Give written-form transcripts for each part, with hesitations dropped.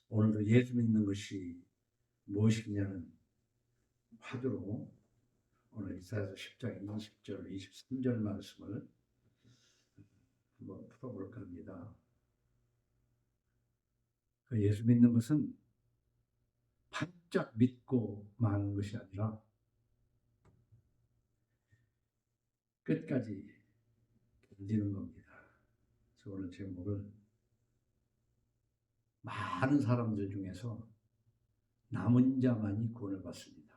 오늘도 예수 믿는 것이 무엇이냐는 화두로 오늘 이사야서 10장 20절, 23절 말씀을 한번 풀어볼까 합니다. 예수 믿는 것은 바짝 믿고 마는 것이 아니라 끝까지 견디는 겁니다. 그래서 오늘 제목을 많은 사람들 중에서 남은 자만이 구원을 받습니다.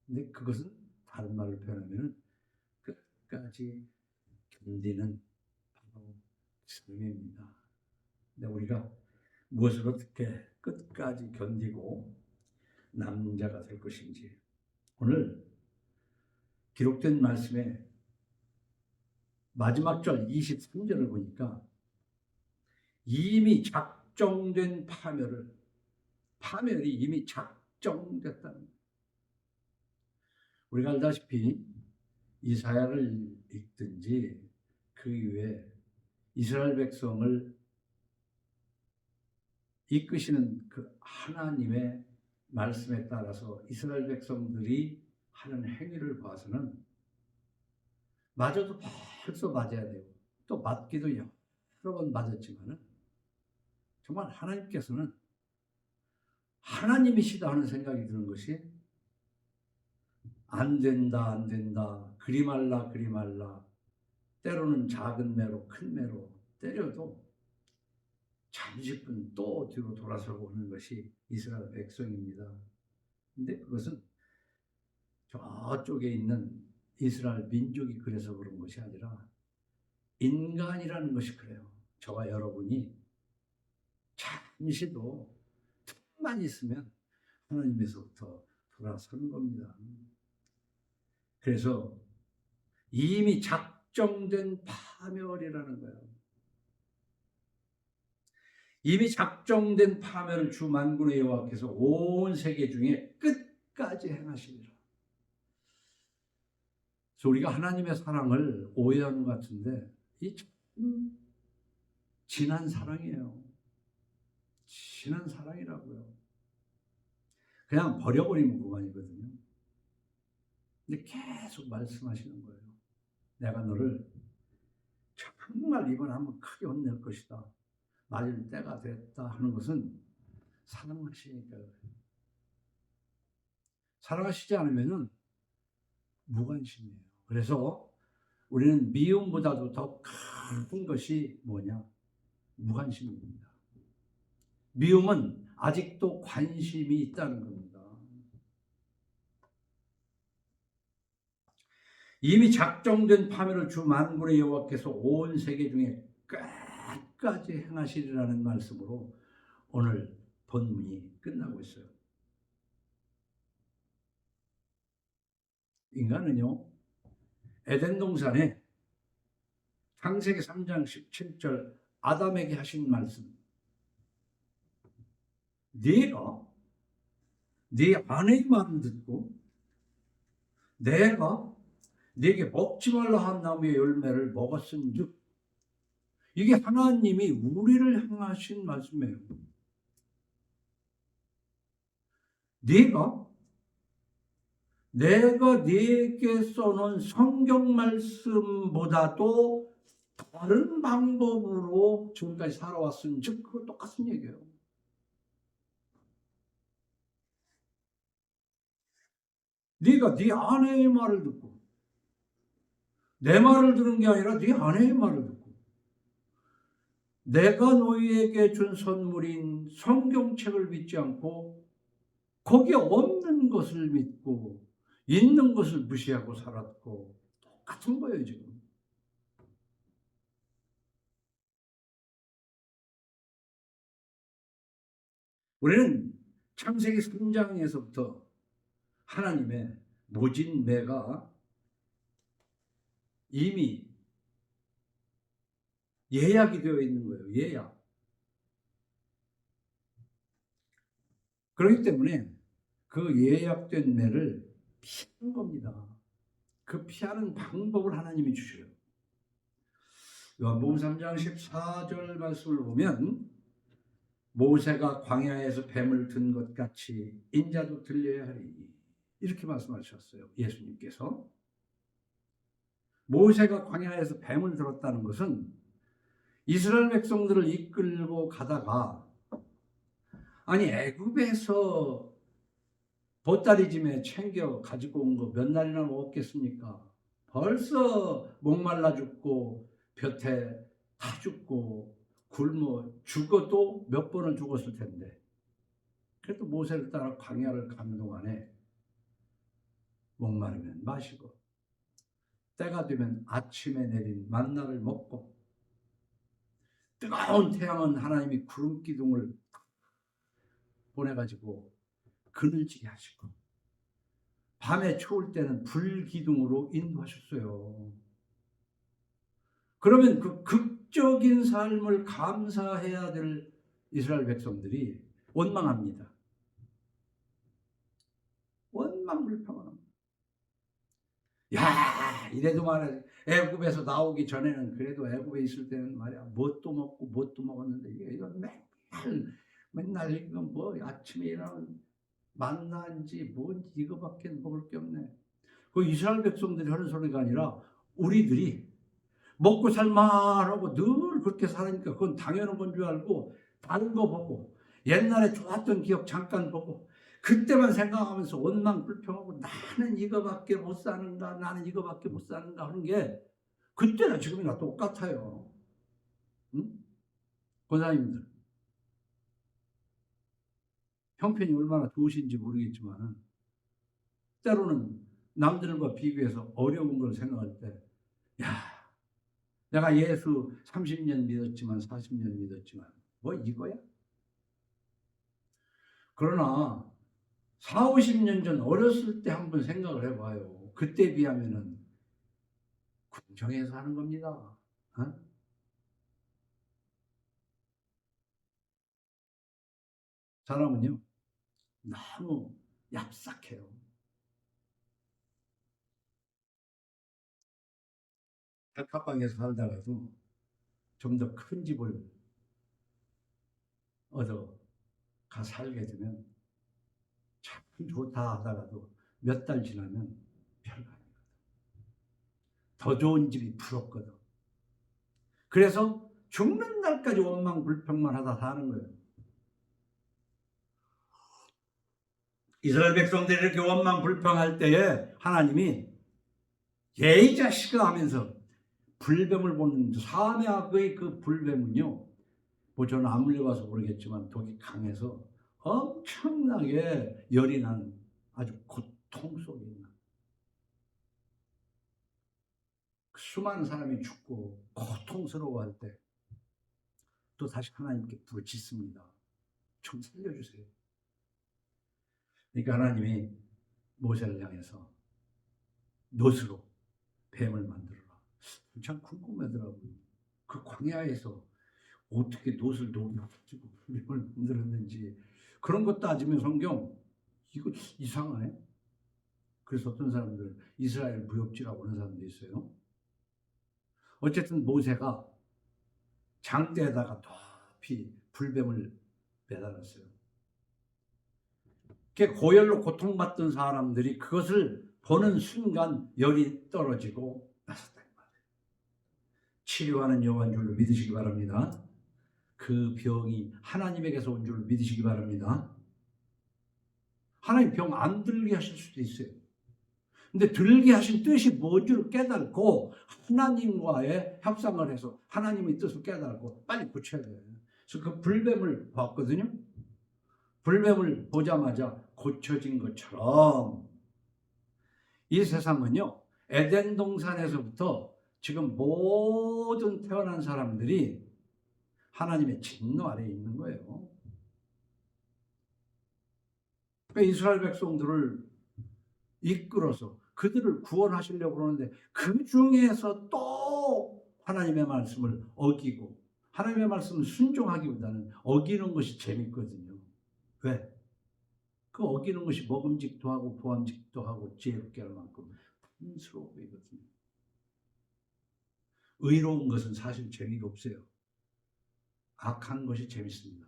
근데 그것은 다른 말로 표현하면 끝까지 견디는 바로 삶입니다. 근데 우리가 무엇을 어떻게 끝까지 견디고 남은 자가 될 것인지, 오늘 기록된 말씀의 마지막 절 23절을 보니까 이미 작정된 파멸이 이미 작정됐다는 거예요. 우리가 알다시피 이사야를 읽든지 그 이후에 이스라엘 백성을 이끄시는 그 하나님의 말씀에 따라서 이스라엘 백성들이 하는 행위를 봐서는 맞아도 벌써 맞아야 되고 또 맞기도 여러 번 맞았지만은 정말 하나님께서는 하나님이시다 하는 생각이 드는 것이 안 된다 그리 말라 때로는 작은 매로 큰 매로 때려도 잠시뿐 또 뒤로 돌아서고 오는 것이 이스라엘 백성입니다. 근데 그것은 저쪽에 있는 이스라엘 민족이 그래서 그런 것이 아니라 인간이라는 것이 그래요. 저와 여러분이 잠시도 틈만 있으면 하나님에서부터 돌아서는 겁니다. 그래서 이미 작정된 파멸이라는 거예요. 이미 작정된 파멸을 주 만군의 여호와께서 온 세계 중에 끝까지 행하시리라. 그래서 우리가 하나님의 사랑을 오해하는 것 같은데 이 진한 사랑이에요. 진한 사랑이라고요. 그냥 버려버리면 그만이거든요. 근데 계속 말씀하시는 거예요. 내가 너를 정말 이번 한번 크게 혼낼 것이다. 맞을 때가 됐다 하는 것은 사랑하시니까 그래요. 사랑하시지 않으면 무관심이에요. 그래서 우리는 미움보다도 더 큰 것이 뭐냐? 무관심입니다. 미움은 아직도 관심이 있다는 겁니다. 이미 작정된 파멸을 주 만군의 여호와께서 온 세계 중에 끝까지 행하시리라는 말씀으로 오늘 본문이 끝나고 있어요. 인간은요, 에덴 동산에 창세기 3장 17절 아담에게 하신 말씀, 네가 네 아내의 말을 듣고 내가 네게 먹지 말라 한 나무의 열매를 먹었은즉, 이게 하나님이 우리를 향하신 말씀이에요. 내가 네게 써놓은 성경 말씀보다도 다른 방법으로 지금까지 살아왔은즉 그거 똑같은 얘기예요. 네가 네 아내의 말을 듣고, 내 말을 들은 게 아니라 네 아내의 말을 듣고, 내가 너희에게 준 선물인 성경책을 믿지 않고 거기에 없는 것을 믿고 있는 것을 무시하고 살았고, 똑같은 거예요 지금. 우리는 창세기 3장에서부터 하나님의 모진매가 이미 예약이 되어 있는 거예요. 예약. 그렇기 때문에 그 예약된 매를 피하는 겁니다. 그 피하는 방법을 하나님이 주셔요. 요한복음 3장 14절 말씀을 보면 모세가 광야에서 뱀을 든 것 같이 인자도 들려야 하리니 이렇게 말씀하셨어요. 예수님께서. 모세가 광야에서 뱀을 들었다는 것은 이스라엘 백성들을 이끌고 가다가 아니 애굽에서 보따리짐에 챙겨 가지고 온 거 몇 날이나 먹었겠습니까? 벌써 목말라 죽고 볕에 다 죽고 굶어 죽어도 몇 번은 죽었을 텐데 그래도 모세를 따라 광야를 가는 동안에 목마르면 마시고 때가 되면 아침에 내린 만나를 먹고 뜨거운 태양은 하나님이 구름 기둥을 보내가지고 그늘지게 하시고 밤에 추울 때는 불 기둥으로 인도하셨어요. 그러면 그 극적인 삶을 감사해야 될 이스라엘 백성들이 원망합니다. 원망불평합니다. 야, 이래도 말이야. 애굽에서 나오기 전에는 그래도 애굽에 있을 때는 말이야. 뭣도 먹고 뭣도 먹었는데 이건 맨날 이건 뭐 아침에 일어나면 만나인지 뭔지 이거밖에 먹을 게 없네. 그 이스라엘 백성들이 하는 소리가 아니라 우리들이 먹고 살만하고 늘 그렇게 살으니까 그건 당연한 건 줄 알고 다른 거 보고 옛날에 좋았던 기억 잠깐 보고 그때만 생각하면서 원망 불평하고 나는 이거밖에 못 사는가 나는 이거밖에 못 사는가 하는 게 그때나 지금이나 똑같아요. 응? 권사님들 형편이 얼마나 좋으신지 모르겠지만 때로는 남들과 비교해서 어려운 걸 생각할 때 야, 내가 예수 30년 믿었지만 40년 믿었지만 뭐 이거야? 그러나 4, 50년 전 어렸을 때 한번 생각을 해봐요. 그때 비하면은 궁정에서 하는 겁니다. 어? 사람은요 너무 얍삭해요. 백합방에서 살다가도 좀 더 큰 집을 얻어 가 살게 되면 참 좋다 하다가도 몇 달 지나면 별거 아니거든. 더 좋은 집이 부럽거든. 그래서 죽는 날까지 원망 불평만 하다 사는 거예요. 이스라엘 백성들이 이렇게 원망 불평할 때에 하나님이 예이 자식아 하면서 불뱀을 보는 사매악의 그 불뱀은요. 뭐 저는 안 물려봐서 모르겠지만 독이 강해서 엄청나게 열이 난 아주 고통 속에 있는 수많은 사람이 죽고 고통스러워할 때 또 다시 하나님께 부르짖습니다. 좀 살려주세요. 그러니까 하나님이 모세를 향해서 놋으로 뱀을 만들어라. 참 궁금하더라고요. 그 광야에서 어떻게 놋을 녹여가지고 뱀을 만들었는지 그런 것 따지면 성경 이거 이상하네. 그래서 어떤 사람들 이스라엘 무협지라고 하는 사람도 있어요. 어쨌든 모세가 장대에다가 높이 불뱀을 매달았어요. 고열로 고통받던 사람들이 그것을 보는 순간 열이 떨어지고 나섰다. 치료하는 여호와인 줄로 믿으시기 바랍니다. 그 병이 하나님에게서 온 줄로 믿으시기 바랍니다. 하나님 병 안 들게 하실 수도 있어요. 근데 들게 하신 뜻이 뭔지를 깨닫고 하나님과의 협상을 해서 하나님의 뜻을 깨닫고 빨리 고쳐야 돼요. 그래서 그 불뱀을 봤거든요. 불뱀을 보자마자 고쳐진 것처럼 이 세상은요. 에덴 동산에서부터 지금 모든 태어난 사람들이 하나님의 진노 아래에 있는 거예요. 그러니까 이스라엘 백성들을 이끌어서 그들을 구원하시려고 그러는데 그 중에서 또 하나님의 말씀을 어기고 하나님의 말씀을 순종하기보다는 어기는 것이 재밌거든요. 왜? 그 어기는 것이 먹음직도 하고 보암직도 하고 지혜롭게 할 만큼 탐스러워 보이거든요. 의로운 것은 사실 재미가 없어요. 악한 것이 재밌습니다.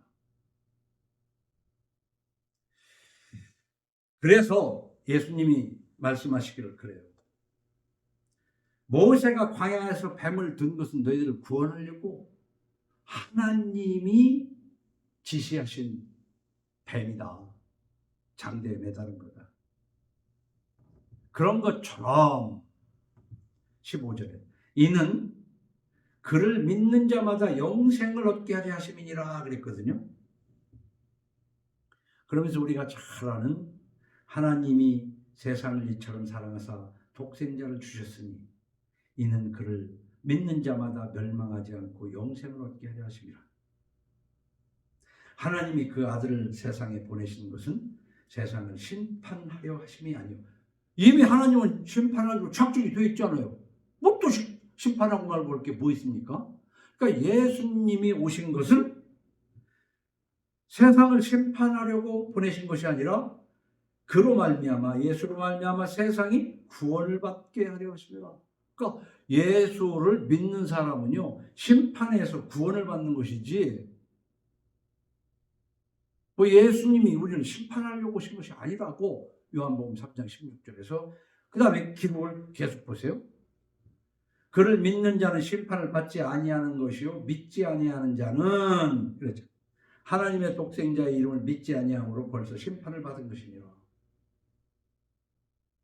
그래서 예수님이 말씀하시기를 그래요. 모세가 광야에서 뱀을 든 것은 너희들을 구원하려고 하나님이 지시하신 뱀이다. 장대에 매다른 거다. 그런 것처럼 15절에 이는 그를 믿는 자마다 영생을 얻게 하려 하심이니라 그랬거든요. 그러면서 우리가 잘 아는 하나님이 세상을 이처럼 사랑하사 독생자를 주셨으니 이는 그를 믿는 자마다 멸망하지 않고 영생을 얻게 하려 하심이라. 하나님이 그 아들을 세상에 보내신 것은 세상을 심판하려 하심이 아니요. 이미 하나님은 심판하기로 작정이 되어 있잖아요. 뭐 또 심판하고 말고 볼 게 뭐 있습니까? 그러니까 예수님이 오신 것은 세상을 심판하려고 보내신 것이 아니라 그로 말미암아 예수로 말미암아 세상이 구원을 받게 하려 하십니다. 그러니까 예수를 믿는 사람은요 심판에서 구원을 받는 것이지 뭐 예수님이 우리를 심판하려고 오신 것이 아니라고 요한복음 3장 16절에서 그 다음에 기록을 계속 보세요. 그를 믿는 자는 심판을 받지 아니하는 것이요 믿지 아니하는 자는 그렇죠. 하나님의 독생자의 이름을 믿지 아니함으로 벌써 심판을 받은 것이니라.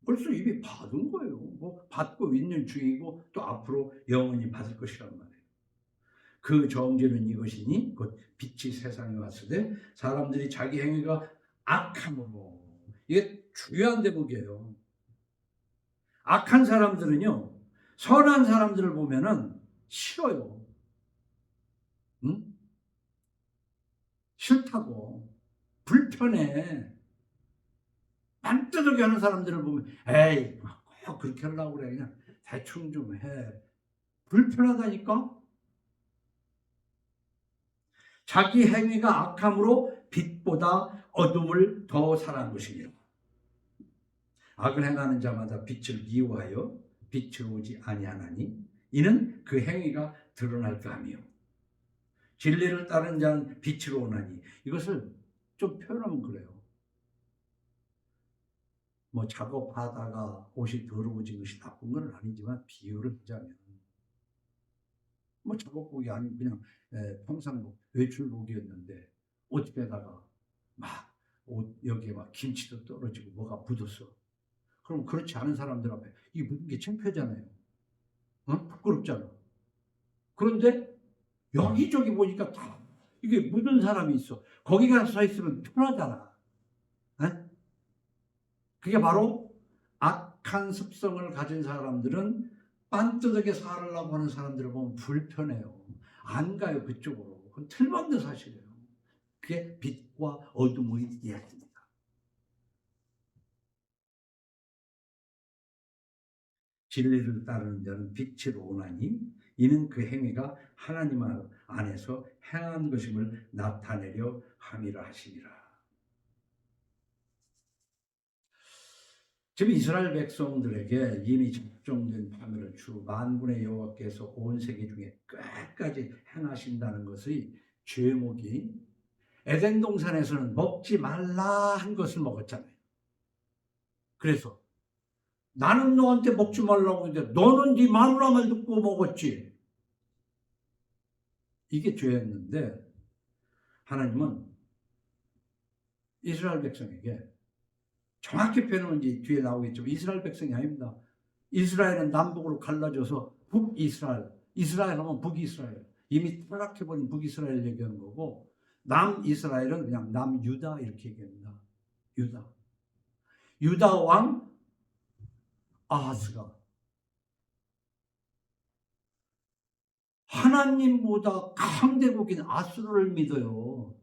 벌써 이미 받은 거예요. 뭐 받고 있는 중이고 또 앞으로 영원히 받을 것이란 말이에요. 그 정죄는 이것이니 곧 빛이 세상에 왔을 때 사람들이 자기 행위가 악함으로 이게 중요한 대목이에요. 악한 사람들은요 선한 사람들을 보면은 싫어요. 응? 싫다고 불편해. 딴뜨덕이 하는 사람들을 보면 에이 꼭 그렇게 하려고 그래 그냥 대충 좀 해. 불편하다니까. 자기 행위가 악함으로 빛보다 어둠을 더 사랑한 것이니라. 악을 행하는 자마다 빛을 미워하여 빛으로 오지 아니하나니 이는 그 행위가 드러날까 하며 진리를 따르는 자는 빛으로 오나니 이것을 좀 표현하면 그래요. 뭐 작업하다가 옷이 더러워진 것이 나쁜 건 아니지만 비유를 하자면 뭐 작업복이 아니고 그냥 평상복 외출복이었는데 옷에다가 막 옷 여기에 막 김치도 떨어지고 뭐가 묻었어. 그럼 그렇지 않은 사람들 앞에 이게 묻은 게 창피하잖아요. 부끄럽잖아. 그런데 여기저기 보니까 다 이게 묻은 사람이 있어. 거기 가서 서 있으면 편하잖아. 그게 바로 악한 습성을 가진 사람들은 빤뜨덕에 살으려고 하는 사람들을 보면 불편해요. 안 가요 그쪽으로. 그건 틀만든 사실이에요. 그게 빛과 어둠의 이야기입니다. 진리를 따르는 자는 빛으로 오나니 이는 그 행위가 하나님 안에서 행한 것임을 나타내려 함이라 하시니라. 지금 이스라엘 백성들에게 이미 작정된 파멸을 주 만군의 여호와께서 온 세계 중에 끝까지 행하신다는 것의 죄목이 에덴 동산에서는 먹지 말라 한 것을 먹었잖아요. 그래서 나는 너한테 먹지 말라고 했는데 너는 네 마누라 말 듣고 먹었지. 이게 죄였는데 하나님은 이스라엘 백성에게 정확히 표현하면 이제 뒤에 나오겠지만 이스라엘 백성이 아닙니다. 이스라엘은 남북으로 갈라져서 북이스라엘, 이스라엘 하면 북이스라엘, 이미 타락해버린 북이스라엘 얘기하는 거고 남이스라엘은 그냥 남유다 이렇게 얘기합니다. 유다 왕 아하스가 하나님보다 강대국인 아수르를 믿어요.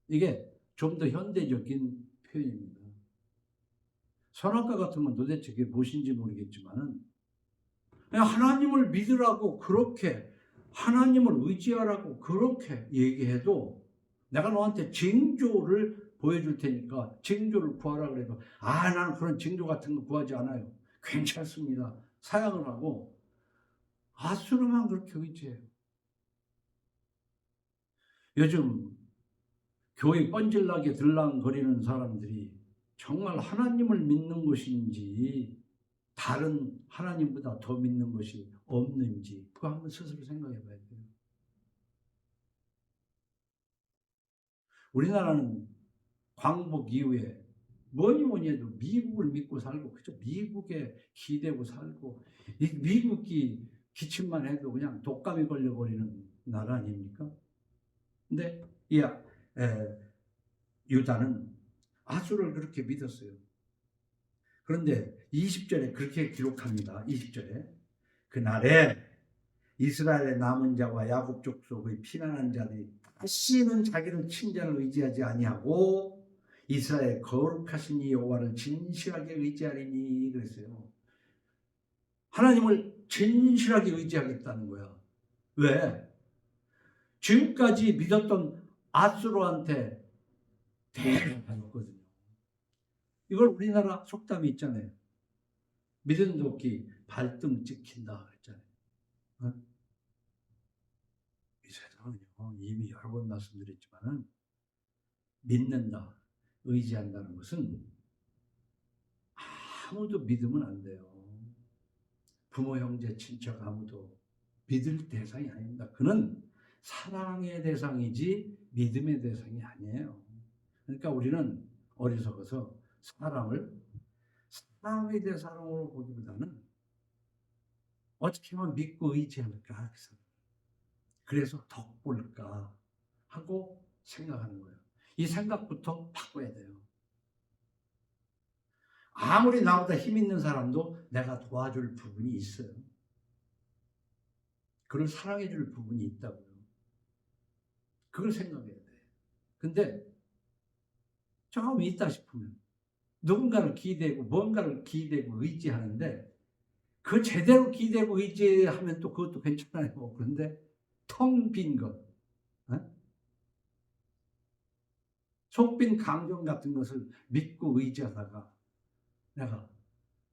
이게 좀 더 현대적인 표현입니다. 선악과 같은 건 도대체 그게 무엇인지 모르겠지만은 그냥 하나님을 믿으라고 그렇게 하나님을 의지하라고 그렇게 얘기해도 내가 너한테 징조를 보여줄 테니까 징조를 구하라 그래도 나는 그런 징조 같은 거 구하지 않아요. 괜찮습니다. 사양을 하고 아수르만 그렇게 의지해요. 요즘 교회 뻔질나게 들랑거리는 사람들이 정말 하나님을 믿는 것인지 다른 하나님보다 더 믿는 것이 없는지 그거 한번 스스로 생각해 봐야 돼요. 우리나라는 광복 이후에 뭐니 해도 미국을 믿고 살고 그저 미국에 기대고 살고 이 미국이 기침만 해도 그냥 독감이 걸려버리는 나라 아닙니까? 근데 이 유다는 아수를 그렇게 믿었어요. 그런데 20절에 그렇게 기록합니다. 20절에 그날에 이스라엘의 남은 자와 야곱 족속의 피난한 자들이 다시는 자기를 친자를 의지하지 아니하고 이스라엘 거룩하신 이 여호와를 진실하게 의지하리니 그랬어요. 하나님을 진실하게 의지하겠다는 거야. 왜? 지금까지 믿었던 아수르한테 대항했거든요. 이걸 우리나라 속담이 있잖아요. 믿은 도끼 발등 찍힌다 했잖아요. 어? 이 세상은요, 이미 여러 번 말씀드렸지만은 믿는다, 의지한다는 것은 아무도 믿으면 안 돼요. 부모, 형제, 친척 아무도 믿을 대상이 아닙니다. 그는 사랑의 대상이지 믿음의 대상이 아니에요. 그러니까 우리는 어리석어서 사람을 사랑의 대상으로 보기보다는 어떻게 하면 믿고 의지할까, 그래서 덕볼까 하고 생각하는 거예요. 이 생각부터 바꿔야 돼요. 아무리 나보다 힘 있는 사람도 내가 도와줄 부분이 있어요. 그걸 사랑해 줄 부분이 있다고요. 그걸 생각해야 돼. 근데 조금 있다 싶으면 누군가를 기대고 뭔가를 기대고 의지하는데 그 제대로 기대고 의지하면 또 그것도 괜찮아요. 그런데 텅 빈 것, 속빈 강정 같은 것을 믿고 의지하다가 내가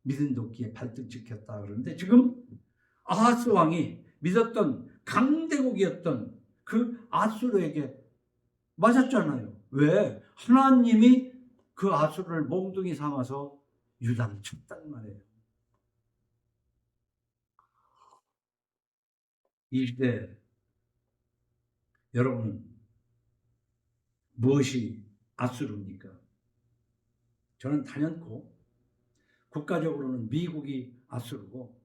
믿은 도끼에 발등 찍혔다 그러는데 지금 아하스 왕이 믿었던 강대국이었던 그 아수르에게 맞았잖아요. 왜? 하나님이 그 아수르를 몽둥이 삼아서 유다를 쳤단 말이에요. 이 시대 여러분은 무엇이 아수르입니까? 저는 단연코 국가적으로는 미국이 아수르고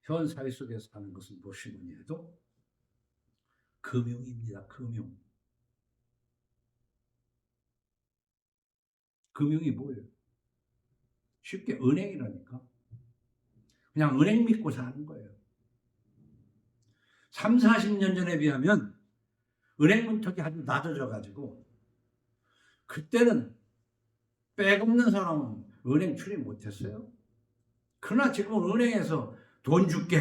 현 사회 속에서 하는 것은 무엇이 뭐니 해도 금융입니다. 금융. 금융이 뭐예요? 쉽게 은행이라니까. 그냥 은행 믿고 사는 거예요. 3, 40년 전에 비하면 은행 문턱이 아주 낮아져 가지고 그때는 백 없는 사람은 은행 출입 못했어요. 그러나 지금은 은행에서 돈 줄게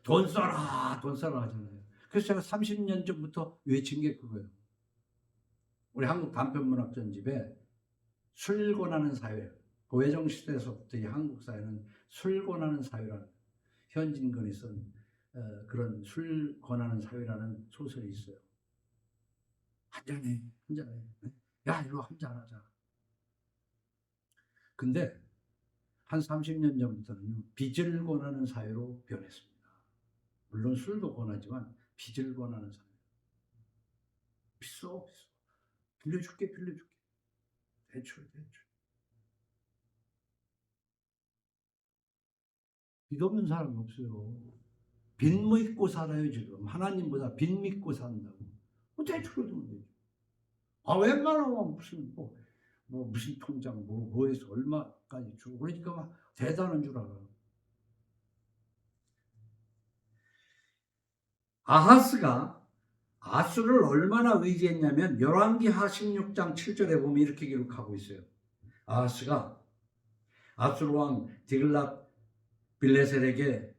돈 써라 하잖아요. 그래서 제가 30년 전부터 외친 게 그거예요. 우리 한국 단편문학 전집에 술 권하는 사회, 고혜정 시대에서부터 이 한국 사회는 술 권하는 사회라는 현진건이 쓴 그런 술 권하는 사회라는 소설이 있어요. 한잔해. 야, 이리 와 한잔하자. 근데 한 30년 전부터는 빚을 권하는 사회로 변했습니다. 물론 술도 권하지만 빚을 권하는 사회. 빚 빌려줄게. 대출. 빚 없는 사람이 없어요. 빚 믿고 살아요, 지금. 하나님보다 빚 믿고 산다고. 대출을 두면 되죠. 웬만하면 무슨, 무슨 통장, 뭐해서 얼마까지 주고. 그러니까 막 대단한 줄 알아. 아하스가 아수를 얼마나 의지했냐면, 열왕기하 16장 7절에 보면 이렇게 기록하고 있어요. 아하스가 아수르 왕 디글랏 빌레셀에게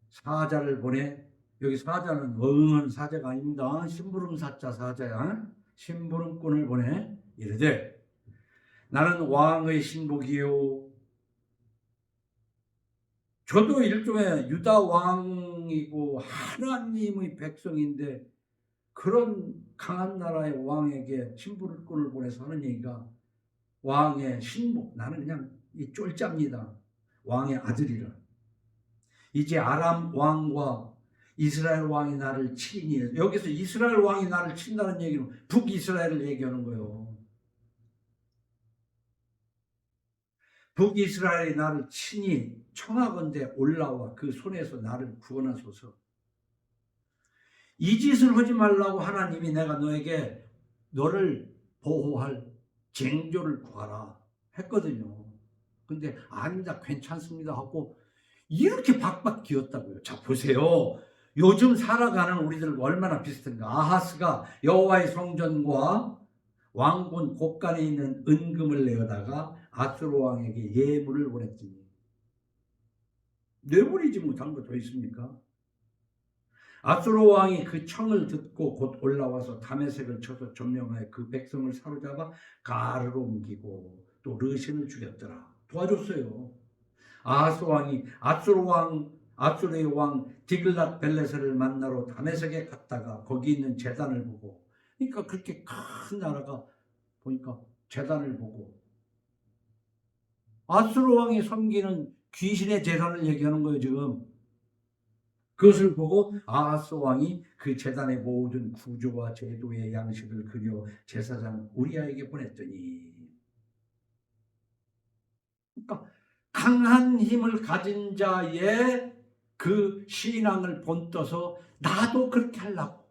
사자를 보내, 여기 사자는 어흥한 사자가 아닙니다. 심부름 사자 사자야. 심부름꾼을 보내 이르되 나는 왕의 신복이요. 저도 일종의 유다 왕이고 하나님의 백성인데 그런 강한 나라의 왕에게 신부를꾼을 보내서 하는 얘기가 왕의 신복, 나는 그냥 이 쫄짜입니다. 왕의 아들이라. 이제 아람 왕과 이스라엘 왕이 나를 치니, 여기서 이스라엘 왕이 나를 친다는 얘기는 북이스라엘을 얘기하는 거예요. 북이스라엘이 나를 치니 청하건대 올라와 그 손에서 나를 구원하소서. 이 짓을 하지 말라고 하나님이 내가 너를 보호할 쟁조를 구하라 했거든요. 근데 아닙니다, 괜찮습니다 하고 이렇게 박박 기었다고요. 자, 보세요. 요즘 살아가는 우리들과 얼마나 비슷한가. 아하스가 여호와의 성전과 왕궁 곳간에 있는 은금을 내어다가 아수르 왕에게 예물을 보냈더니, 내버리지 못한 거 더 있습니까? 아수르 왕이 그 청을 듣고 곧 올라와서 다메섹을 쳐서 점령하여 그 백성을 사로잡아 가르로 옮기고 또 르신을 죽였더라. 도와줬어요. 아수르의 왕 디글랏 벨레셀을 만나러 다메섹에 갔다가 거기 있는 제단을 보고, 그러니까 그렇게 큰 나라가 보니까 제단을 보고, 아수르 왕이 섬기는 귀신의 제단을 얘기하는 거예요 지금. 그것을 보고 아하스 왕이 그 제단의 모든 구조와 제도의 양식을 그려 제사장 우리아에게 보냈더니, 그러니까 강한 힘을 가진 자의 그 신앙을 본떠서 나도 그렇게 하려고.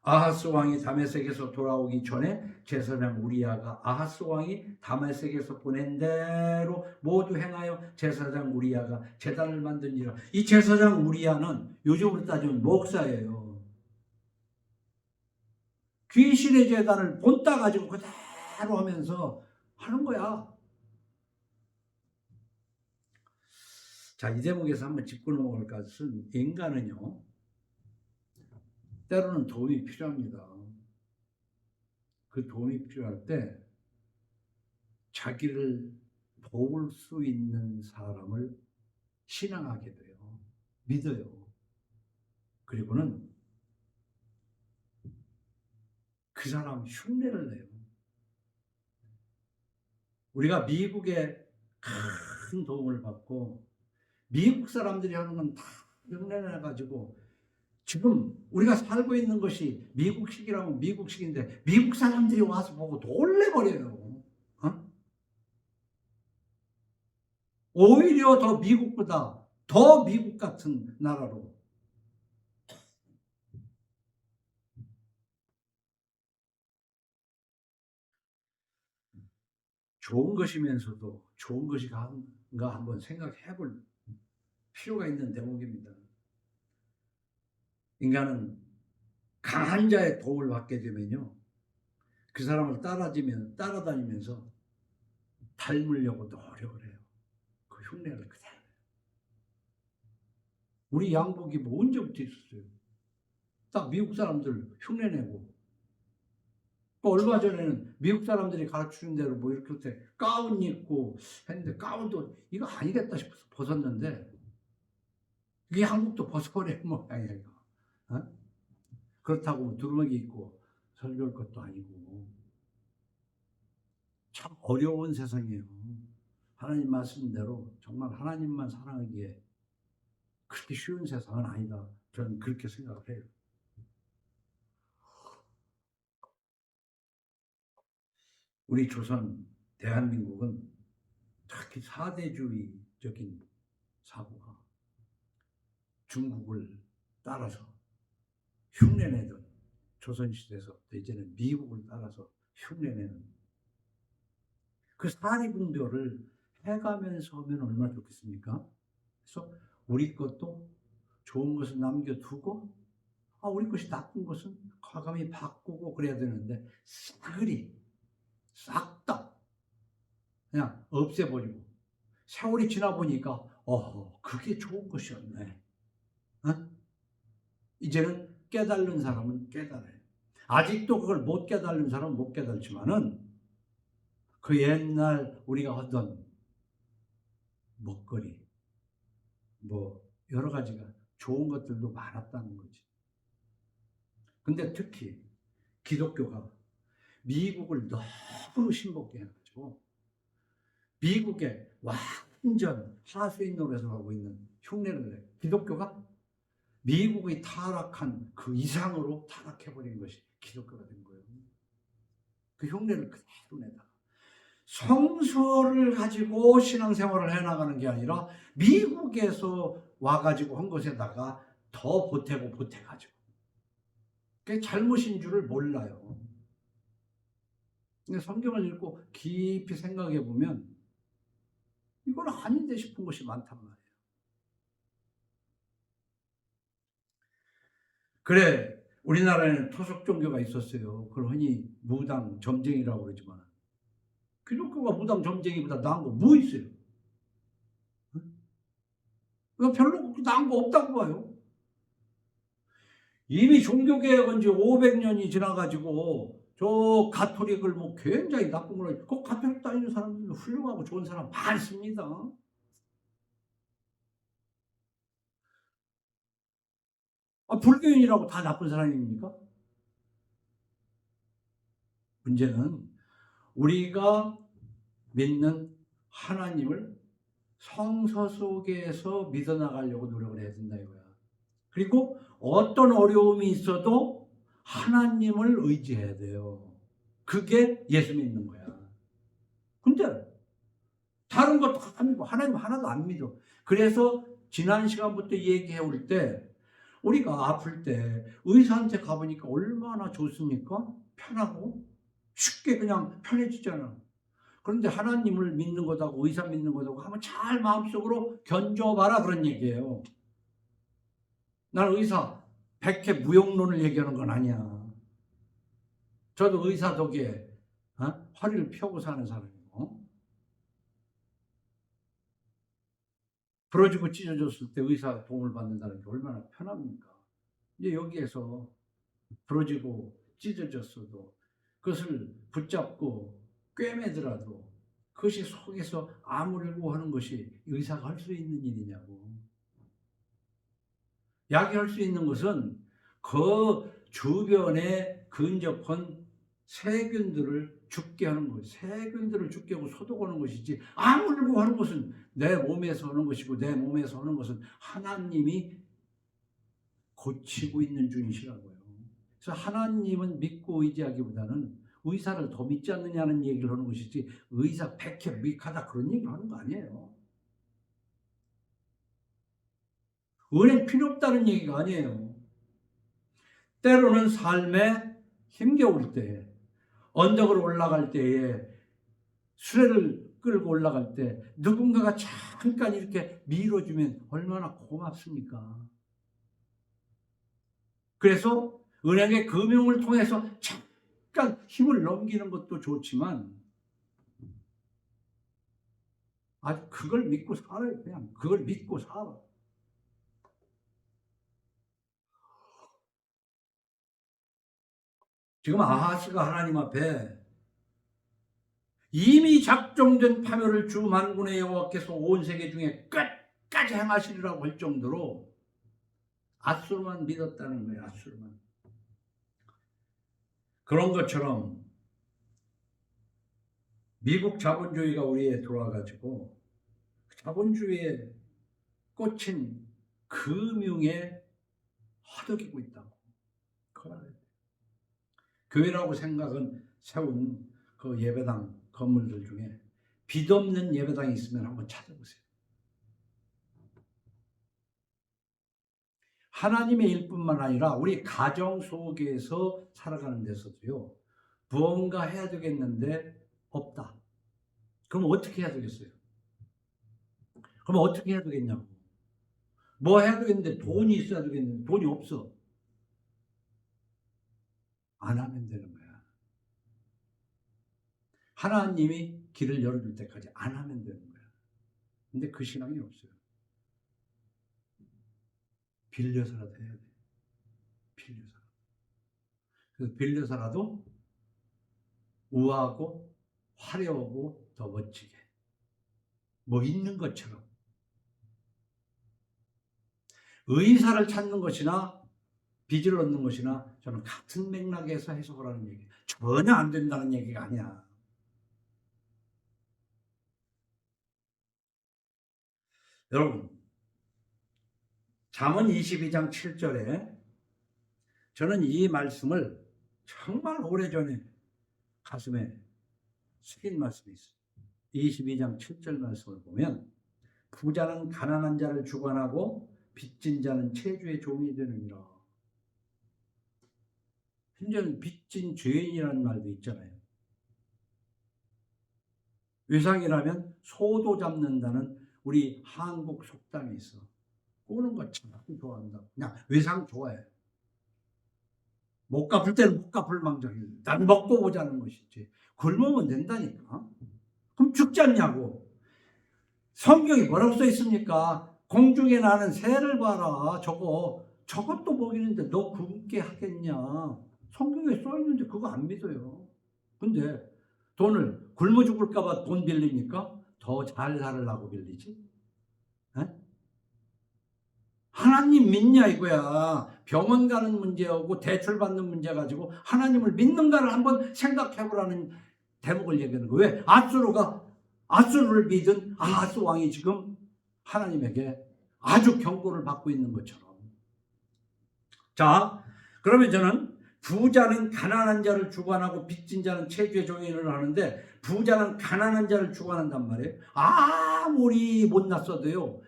아하스 왕이 다메섹에서 돌아오기 전에 제사장 우리아가 아하스 왕이 다메섹에서 보낸 대로 모두 행하여 제사장 우리아가 제단을 만드니라. 이 제사장 우리아는 요즘으로 따지면 목사예요. 귀신의 제단을 본따 가지고 그대로 하면서 하는 거야. 자, 이 대목에서 한번 짚고 넘어갈 것은, 인간은요 때로는 도움이 필요합니다. 그 도움이 필요할 때 자기를 도울 수 있는 사람을 신앙하게 돼요. 믿어요. 그리고는 그 사람 흉내를 내요. 우리가 미국에 큰 도움을 받고 미국 사람들이 하는 건 다 흉내내가지고, 지금 우리가 살고 있는 것이 미국식이라면 미국식인데 미국 사람들이 와서 보고 놀래버려요. 오히려 더 미국보다 더 미국 같은 나라로. 좋은 것이면서도 좋은 것인가 한번 생각해 볼 필요가 있는 대목입니다. 인간은 강한 자의 도움을 받게 되면요, 그 사람을 따라다니면서 닮으려고 노력을 해요. 그 흉내를 그대로. 우리 양복이 뭐 언제부터 있었어요? 딱 미국 사람들 흉내내고, 또 얼마 전에는 미국 사람들이 가르치는 대로 뭐 이렇게 가운 입고 했는데, 가운도 이거 아니겠다 싶어서 벗었는데 이게 한국도 벗어버리는 모양이에요. 그렇다고 두루마기 입고 설교할 것도 아니고. 참 어려운 세상이에요. 하나님 말씀대로 정말 하나님만 사랑하기에 그렇게 쉬운 세상은 아니다, 저는 그렇게 생각을 해요. 우리 조선 대한민국은 특히 사대주의적인 사고가 중국을 따라서 흉내내던 조선시대에서부터 이제는 미국을 따라서 흉내내는 그 사리분별을 해가면서 하면 얼마나 좋겠습니까? 그래서 우리 것도 좋은 것을 남겨두고, 우리 것이 나쁜 것은 과감히 바꾸고 그래야 되는데, 싸그리 싹 다 그냥 없애버리고, 세월이 지나 보니까 그게 좋은 것이었네. 이제는 깨달는 사람은 깨달아요. 아직도 그걸 못 깨달는 사람은 못 깨달지만은 그 옛날 우리가 하던 먹거리 뭐 여러 가지가 좋은 것들도 많았다는 거지. 근데 특히 기독교가 미국을 너무 신복게 해가지고 미국에 완전 하수인 노릇을 하고 있는 흉내를 내. 기독교가 미국이 타락한 그 이상으로 타락해버린 것이 기독교가 된 거예요. 그 흉내를 그대로 내다가 성서를 가지고 신앙생활을 해나가는 게 아니라 미국에서 와가지고 한 것에다가 더 보태고 보태가지고 그게 잘못인 줄을 몰라요. 근데 성경을 읽고 깊이 생각해 보면 이건 아닌데 싶은 것이 많단 말이에요. 그래, 우리나라에는 토속 종교가 있었어요. 그걸 흔히 무당 점쟁이라고 그러지만 기독교가 무당 점쟁이보다 나은 거 뭐 있어요? 별로 나은 거 없다고 봐요. 이미 종교개혁은 지 500년이 지나가지고 저 가톨릭을 뭐 굉장히 나쁜 걸로 그 가톨릭 다니는 사람들 훌륭하고 좋은 사람 많습니다. 불교인이라고 다 나쁜 사람입니까? 문제는 우리가 믿는 하나님을 성서 속에서 믿어나가려고 노력을 해야 된다 이거야. 그리고 어떤 어려움이 있어도 하나님을 의지해야 돼요. 그게 예수 믿는 거야. 근데 다른 거 다 믿고 하나님 하나도 안 믿어. 그래서 지난 시간부터 얘기해 올 때 우리가 아플 때 의사한테 가보니까 얼마나 좋습니까? 편하고 쉽게 그냥 편해지잖아. 그런데 하나님을 믿는 것하고 의사 믿는 것하고 한번 잘 마음속으로 견뎌봐라 그런 얘기예요. 나는 의사 백해 무용론을 얘기하는 건 아니야. 저도 의사 덕에 허리를 펴고 사는 사람이고 부러지고 찢어졌을 때 의사 도움을 받는다는 게 얼마나 편합니까? 이제 여기에서 부러지고 찢어졌어도 그것을 붙잡고 꿰매더라도 그것이 속에서 아물고 하는 것이 의사가 할 수 있는 일이냐고. 약이 할 수 있는 것은 그 주변에 근접한 세균들을 죽게 하는 거예요. 세균들을 죽게 하고 소독하는 것이지 아물고 하는 것은 내 몸에서 하는 것이고 내 몸에서 하는 것은 하나님이 고치고 있는 중이시라고요. 그래서 하나님은 믿고 의지하기보다는 의사를 더 믿지 않느냐는 얘기를 하는 것이지 의사 백해 미카다 그런 얘기를 하는 거 아니에요. 은행 필요 없다는 얘기가 아니에요. 때로는 삶에 힘겨울 때, 언덕을 올라갈 때에 수레를 끌고 올라갈 때 누군가가 잠깐 이렇게 밀어주면 얼마나 고맙습니까? 그래서 은행의 금융을 통해서 잠깐 힘을 넘기는 것도 좋지만 아주 그걸 믿고 살아요. 그냥 그걸 믿고 살아. 지금 아하스가 하나님 앞에 이미 작정된 파멸을 주 만군의 여호와께서 온 세계 중에 끝까지 행하시리라고 할 정도로 앗수르만 믿었다는 거예요. 앗수르만. 그런 것처럼 미국 자본주의가 우리에 들어와가지고 자본주의에 꽂힌 금융에 허덕이고 있다고. 교회라고 생각은 세운 그 예배당 건물들 중에 빚없는 예배당이 있으면 한번 찾아보세요. 하나님의 일뿐만 아니라 우리 가정 속에서 살아가는 데서도요. 무언가 해야 되겠는데 없다. 그럼 어떻게 해야 되겠어요? 그럼 어떻게 해야 되겠냐고. 뭐 해야 되겠는데 돈이 있어야 되겠는데 돈이 없어. 안 하면 되는 거야. 하나님이 길을 열어줄 때까지 안 하면 되는 거야. 근데 그 신앙이 없어요. 빌려서라도 해야 돼. 빌려서. 그래서 빌려서라도 우아하고 화려하고 더 멋지게 뭐 있는 것처럼 의사를 찾는 것이나 빚을 얻는 것이나 저는 같은 맥락에서 해석을 하는 얘기, 전혀 안 된다는 얘기가 아니야. 여러분, 잠언 22장 7절에 저는 이 말씀을 정말 오래전에 가슴에 새긴 말씀이 있어요. 22장 7절 말씀을 보면 부자는 가난한 자를 주관하고 빚진 자는 체주의 종이 되느니라. 심지어는 빚진 죄인이라는 말도 있잖아요. 외상이라면 소도 잡는다는 우리 한국 속담이 있어. 꼬는 거 참 좋아한다. 그냥 외상 좋아해. 못 갚을 때는 못 갚을 망정이지. 난 먹고 보자는 것이지. 굶으면 된다니까. 그럼 죽지 않냐고. 성경이 뭐라고 써 있습니까? 공중에 나는 새를 봐라. 저것도 먹이는데 너 굶게 하겠냐. 성경에 써 있는데 그거 안 믿어요. 근데 돈을 굶어 죽을까 봐 돈 빌립니까? 더 잘 살으려고 빌리지. 에? 하나님 믿냐 이거야. 병원 가는 문제하고 대출 받는 문제 가지고 하나님을 믿는가를 한번 생각해 보라는 대목을 얘기하는 거예요. 왜? 아수르를 믿은 아하스 왕이 지금 하나님에게 아주 경고를 받고 있는 것처럼. 자, 그러면 저는 부자는 가난한 자를 주관하고 빚진 자는 체주의 종인을 하는데, 부자는 가난한 자를 주관한단 말이에요. 아무리 못났어도요,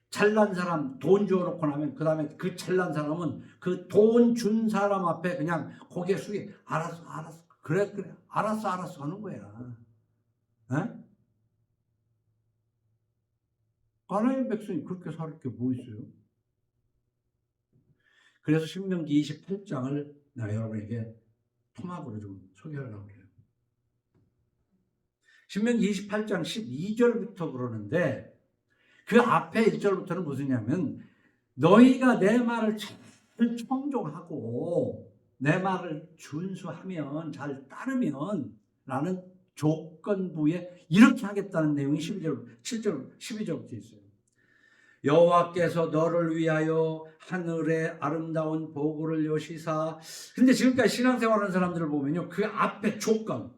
잘난 사람 돈 줘놓고 나면 그 다음에 그 잘난 사람은 그 돈 준 사람 앞에 그냥 고개 숙이 알았어 그래 알았어 하는 거야. 에? 하나님의 백성이 그렇게 살 게 뭐 있어요? 그래서 신명기 28장을 내가 여러분에게 토막으로 좀 소개하려고 해요. 신명기 28장 12절부터 그러는데, 그 앞에 1절부터는 무슨냐면 너희가 내 말을 잘 청종하고 내 말을 준수하면, 잘 따르면 라는 조건부에 이렇게 하겠다는 내용이 7절, 12절부터 있어요. 여호와께서 너를 위하여 하늘의 아름다운 보고를 여시사. 근데 지금까지 신앙생활하는 사람들을 보면요, 그 앞에 조건,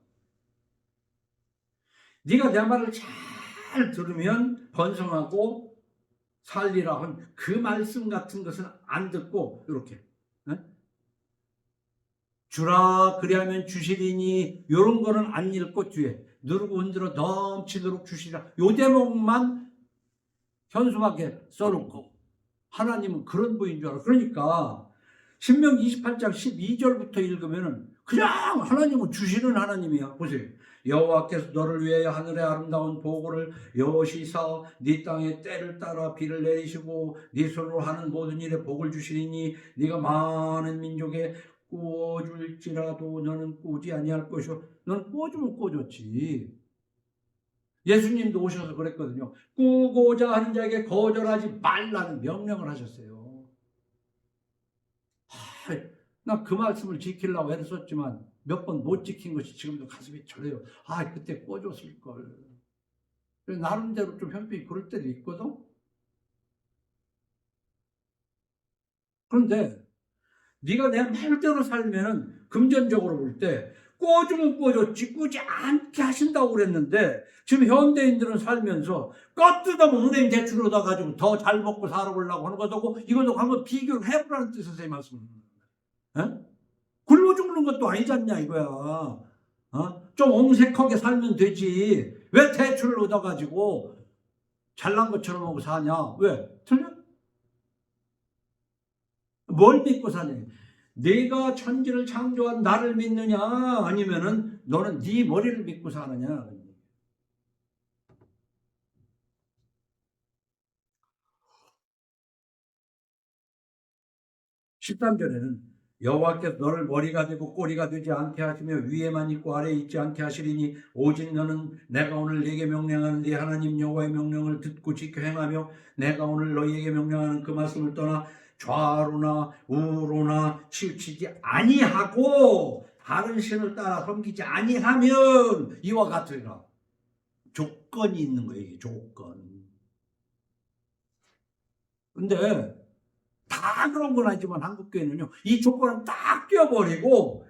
네가 내 말을 잘 들으면 번성하고 살리라 한 그 말씀 같은 것은 안 듣고 이렇게 주라 그리하면 주시리니, 이런 거는 안 읽고 뒤에 누르고 흔들어 넘치도록 주시라, 요 대목만 현수막에 써놓고 하나님은 그런 분인 줄 알아. 그러니까 신명기 28장 12절부터 읽으면 그냥 하나님은 주시는 하나님이야. 보세요. 여호와께서 너를 위하여 하늘의 아름다운 보고를 여시사 네 땅에 때를 따라 비를 내리시고 네 손으로 하는 모든 일에 복을 주시리니, 네가 많은 민족에 꾸어줄지라도 너는 꾸지 아니할 것이요. 너는 꾸어주면 꾸어줬지. 예수님도 오셔서 그랬거든요. 꾸고자 하는 자에게 거절하지 말라는 명령을 하셨어요. 나 그 말씀을 지키려고 애썼지만 몇 번 못 지킨 것이 지금도 가슴이 저려요. 그때 꿔줬을걸. 나름대로 좀 형편이 그럴 때도 있거든. 그런데 네가 내 말대로 살면은 금전적으로 볼 때 꿔주면 꿔줬지 꾸지 않게 하신다고 그랬는데, 지금 현대인들은 살면서 껏뜯으면 은행 대출을 얻어가지고 더 잘 먹고 살아보려고 하는 것하고 이것도 한번 비교를 해보라는 뜻에서 이 말씀을. 굶어 죽는 것도 아니지 않냐 이거야. 좀 옹색하게 살면 되지. 왜 대출을 얻어가지고 잘난 것처럼 하고 사냐? 왜? 틀려? 뭘 믿고 사냐? 내가 천지를 창조한 나를 믿느냐, 아니면은 너는 네 머리를 믿고 사느냐. 13절에는 여호와께서 너를 머리가 되고 꼬리가 되지 않게 하시며 위에만 있고 아래에 있지 않게 하시리니, 오직 너는 내가 오늘 네게 명령하는 네 하나님 여호와의 명령을 듣고 지켜 행하며 내가 오늘 너희에게 명령하는 그 말씀을 떠나 좌로나 우로나 치우치지 아니하고 다른 신을 따라 섬기지 아니하면 이와 같으리라. 조건이 있는 거예요. 조건. 근데 다 그런 건 아니지만 한국교회는요, 이 조건을 딱 껴버리고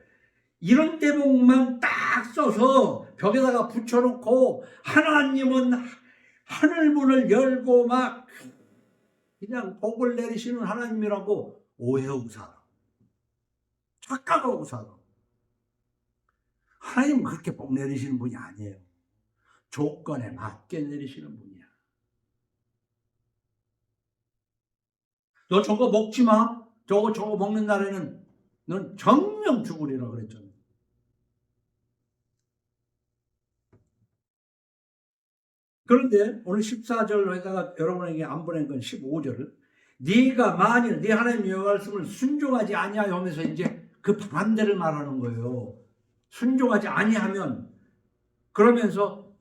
이런 대목만 딱 써서 벽에다가 붙여놓고 하나님은 하늘 문을 열고 막 그냥 복을 내리시는 하나님이라고 오해하고 살아. 착각하고 살아. 하나님은 그렇게 복 내리시는 분이 아니에요. 조건에 맞게 내리시는 분이야. 너 저거 먹지 마. 저거 먹는 날에는 넌 정령 죽으리라 그랬잖아. 그런데 오늘 14절에다가 여러분에게 안 보낸 건 15절을 네가 만일 네 하나님 여호와 말씀을 순종하지 아니하여 하면서 이제 그 반대를 말하는 거예요. 순종하지 아니하면 그러면서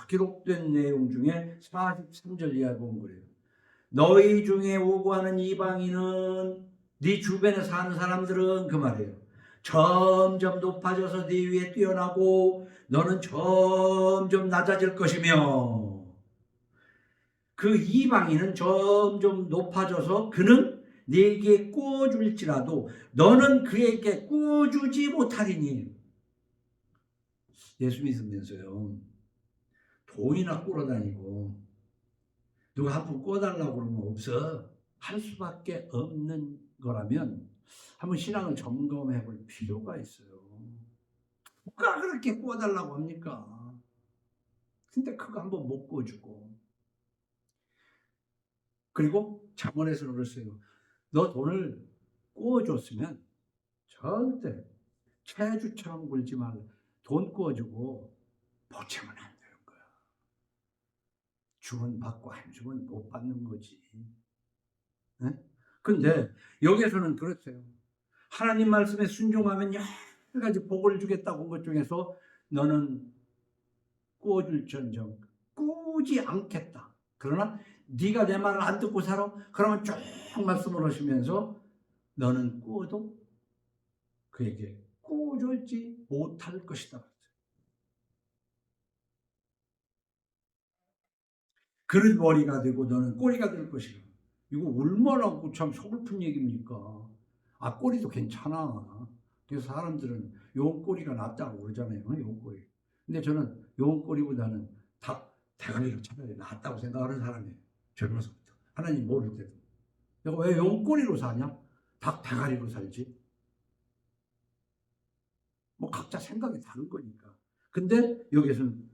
기록된 내용 중에 43절 이하에 보면 그래요. 너희 중에 오고 하는 이방인은 네 주변에 사는 사람들은 그 말이에요. 점점 높아져서 네 위에 뛰어나고 너는 점점 낮아질 것이며 그 이방인은 점점 높아져서 그는 네게 꾸어줄지라도 너는 그에게 꾸어주지 못하리니. 예수 믿으면서요 돈이나 꾸러다니고 누가 한 푼 꾸어달라고 그러면 없어. 할 수밖에 없는 거라면 한번 신앙을 점검해 볼 필요가 있어요. 누가 그렇게 꾸어달라고 합니까? 근데 그거 한번 못 꾸어주고. 그리고 잠언에서는 그랬어요. 너 돈을 꾸어줬으면 절대 채주처럼 굴지 말라. 돈 꾸어주고 보채면 안 되는 거야. 주면 받고 안 주면 못 받는 거지. 네? 근데 여기에서는 그렇대요. 하나님 말씀에 순종하면 여러 가지 복을 주겠다고 한 것 중에서 너는 꾸어줄지언정 꾸지 않겠다. 그러나 네가 내 말을 안 듣고 살아? 그러면 쭉 말씀을 하시면서 너는 꾸어도 그에게 꾸어줄지 못할 것이다. 그릇 머리가 되고 너는 꼬리가 될 것이라. 이거 얼마나 참 서글픈 얘기입니까? 아, 꼬리도 괜찮아. 그래서 사람들은 요 꼬리가 낫다고 그러잖아요. 요 꼬리. 근데 저는 요 꼬리보다는 닭 대가리가 차라리 낫다고 생각하는 사람이에요. 젊어서부터. 하나님 모를 때도. 내가 왜 요 꼬리로 사냐? 닭 대가리로 살지. 뭐 각자 생각이 다른 거니까. 근데 여기서는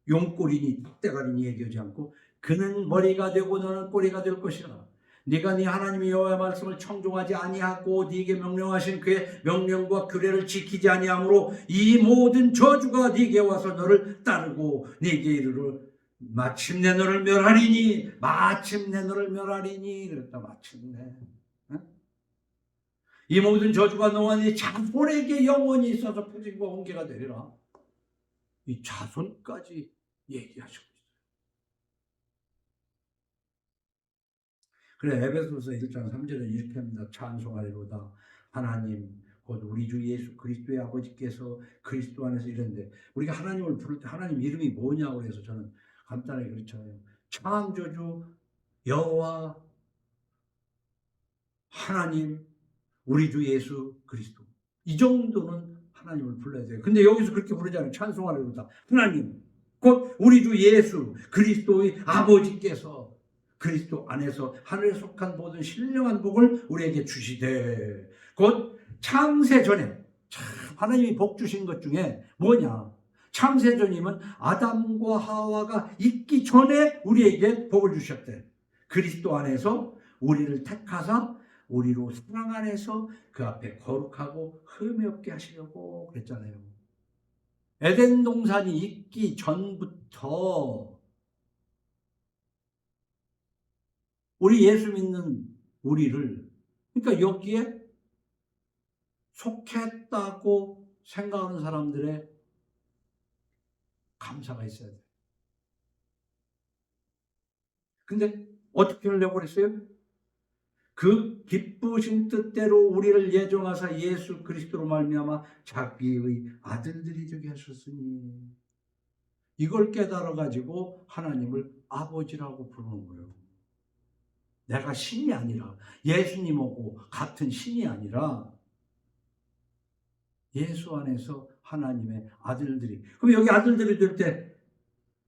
용꼬리니 닭대가리니 얘기하지 않고 그는 머리가 되고 너는 꼬리가 될 것이라. 네가 네 하나님 여호와의 말씀을 청종하지 아니하고 네게 명령하신 그의 명령과 규례를 지키지 아니하므로 이 모든 저주가 네게 와서 너를 따르고 네게 이르러 마침내 너를 멸하리니 마침내 너를 멸하리니 그랬다. 마침내 이 모든 저주가 너와 네 자손에게 영원히 있어서 표징과 훈계가 되리라. 이 자손까지 얘기하시고 있어요. 그래 에베소서 1장 3절에 이렇게 합니다. 찬송하리로다 하나님 곧 우리 주 예수 그리스도의 아버지께서 그리스도 안에서 이랬는데 우리가 하나님을 부를 때 하나님 이름이 뭐냐고 해서 저는 간단하게 그렇잖아요. 창조주 여호와 하나님 우리 주 예수 그리스도 이 정도는 하나님을 불러야 돼요. 근데 여기서 그렇게 부르잖아요. 찬송하리로다 하나님 곧 우리 주 예수 그리스도의 아버지께서 그리스도 안에서 하늘에 속한 모든 신령한 복을 우리에게 주시되 곧 창세 전에 하나님이 복 주신 것 중에 뭐냐? 창세 전이면 아담과 하와가 있기 전에 우리에게 복을 주셨대. 그리스도 안에서 우리를 택하사 우리로 사랑 안에서 그 앞에 거룩하고 흠이 없게 하시려고 그랬잖아요. 에덴 동산이 있기 전부터 우리 예수 믿는 우리를 그러니까 여기에 속했다고 생각하는 사람들의 감사가 있어야 돼요. 근데 어떻게 하려고 그랬어요? 그 기쁘신 뜻대로 우리를 예정하사 예수 그리스도로 말미암아 자기의 아들들이 되게 하셨으니 이걸 깨달아 가지고 하나님을 아버지라고 부르는 거예요. 내가 신이 아니라, 예수님하고 같은 신이 아니라 예수 안에서 하나님의 아들들이. 그럼 여기 아들들이 될 때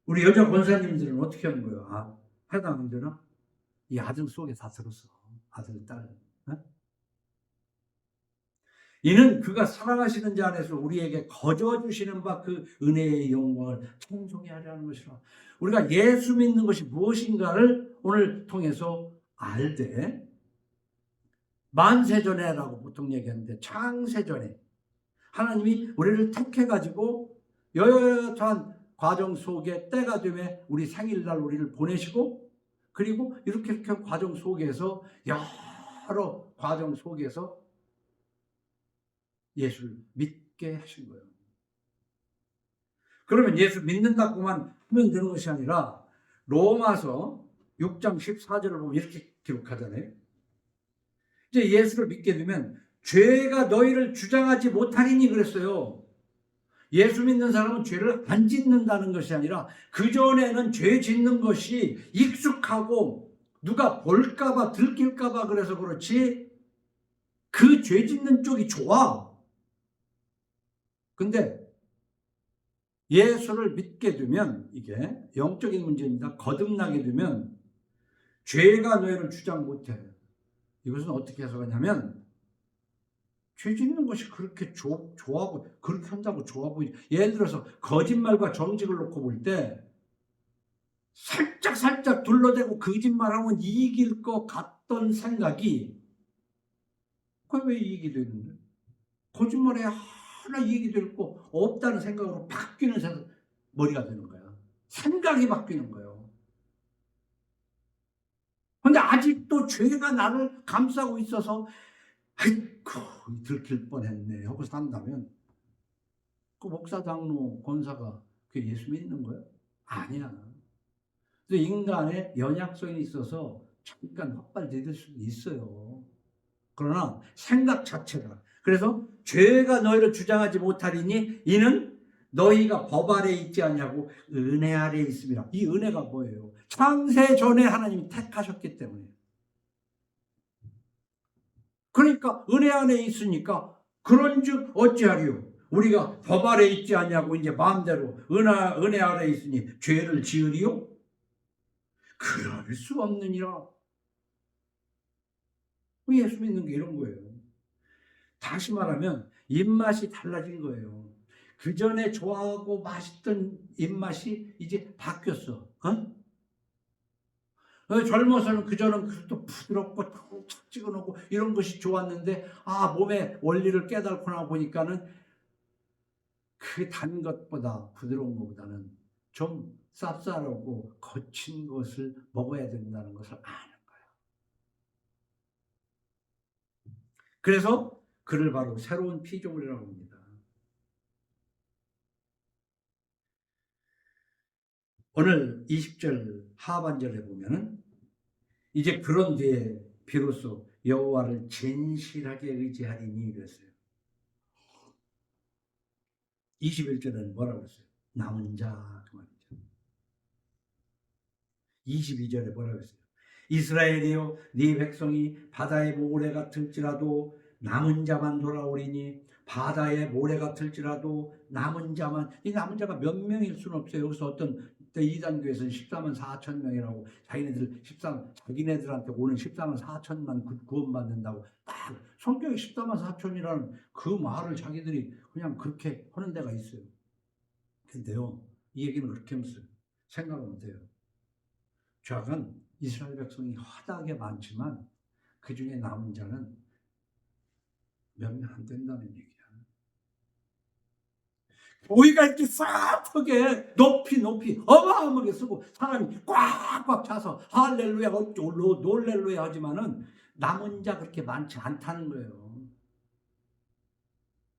우리 여자 권사님들은 어떻게 하는 거예요? 아, 해당 안 되나? 이 아들 속에 다 들었어. 아들, 딸. 어? 이는 그가 사랑하시는 자 안에서 우리에게 거저 주시는 바 그 은혜의 영광을 찬송해 하려는 것이라. 우리가 예수 믿는 것이 무엇인가를 오늘 통해서 알되, 만세전에라고 보통 얘기하는데 창세전에 하나님이 우리를 택해가지고 여여한 과정 속에 때가 되면 우리 생일날 우리를 보내시고, 그리고 이렇게 과정 속에서 여러 과정 속에서 예수를 믿게 하신 거예요. 그러면 예수 믿는다고만 하면 되는 것이 아니라 로마서 6장 14절을 보면 이렇게 기록하잖아요. 이제 예수를 믿게 되면 죄가 너희를 주장하지 못하리니 그랬어요. 예수 믿는 사람은 죄를 안 짓는다는 것이 아니라 그전에는 죄 짓는 것이 익숙하고 누가 볼까봐 들킬까봐 그래서 그렇지 그 죄 짓는 쪽이 좋아. 근데 예수를 믿게 되면, 이게 영적인 문제입니다. 거듭나게 되면 죄가 너희를 주장 못해. 이것은 어떻게 해석하냐면 죄 짓는 것이 그렇게 좋아하고 그렇게 한다고 좋아 보이지. 예를 들어서 거짓말과 정직을 놓고 볼 때 살짝 둘러대고 거짓말하면 이익일 것 같던 생각이 그게 왜 이익이 되는데? 거짓말에 하나 이익이 될 거 없다는 생각으로 바뀌는 머리가 되는 거야. 생각이 바뀌는 거예요. 근데 아직도 죄가 나를 감싸고 있어서 아이고 들킬 뻔했네 하고 산다면 그 목사, 장로, 권사가 그게 예수 믿는 거야? 아니야. 인간의 연약성이 있어서 잠깐 헛발디딜 수도 있어요. 그러나 생각 자체가, 그래서 죄가 너희를 주장하지 못하리니 이는 너희가 법 아래 있지 않냐고 은혜 아래 있습니다. 이 은혜가 뭐예요? 창세 전에 하나님이 택하셨기 때문에. 그러니까 은혜 안에 있으니까 그런즉 어찌하리요? 우리가 법 아래 있지 않냐고 이제 마음대로 은혜 아래 있으니 죄를 지으리요? 그럴 수 없느니라. 예수 믿는 게 이런 거예요. 다시 말하면 입맛이 달라진 거예요. 그 전에 좋아하고 맛있던 입맛이 이제 바뀌었어. 젊어서는 그전은 그래도 부드럽고 탁 찍어놓고 이런 것이 좋았는데, 몸의 원리를 깨닫고 나 보니까는 그 단 것보다, 부드러운 것보다는 좀 쌉쌀하고 거친 것을 먹어야 된다는 것을 아는 거예요. 그래서 그를 바로 새로운 피조물이라고 합니다. 오늘 20절 하반절에 보면은 이제 그런 뒤에 비로소 여호와를 진실하게 의지하리니 그랬어요. 21절에는 뭐라고 그랬어요? 남은 자, 그 말이죠. 22절에 뭐라고 했어요? 이스라엘이여 네 백성이 바다의 모래 같을지라도 남은 자만 돌아오리니 바다의 모래 같을지라도 남은 자만. 이 남은 자가 몇 명일 수는 없어요. 여기서 어떤 이단교에서는 14만 4천 명이라고 자기네들한테 오는 14만 4천만 구원받는다고 딱 성경에 14만 4천이라는 그 말을 자기들이 그냥 그렇게 하는 데가 있어요. 근데요, 이 얘기는 그렇게 하면서 생각하면 돼요. 죄악은 이스라엘 백성이 허다하게 많지만 그 중에 남은 자는 몇 명 안 된다는 얘기야. 교회가 이렇게 싹 크게 높이 어마어마하게 쓰고 사람이 꽉꽉 차서 할렐루야 어쩌로 놀렐루야 하지만은 남은 자 그렇게 많지 않다는 거예요.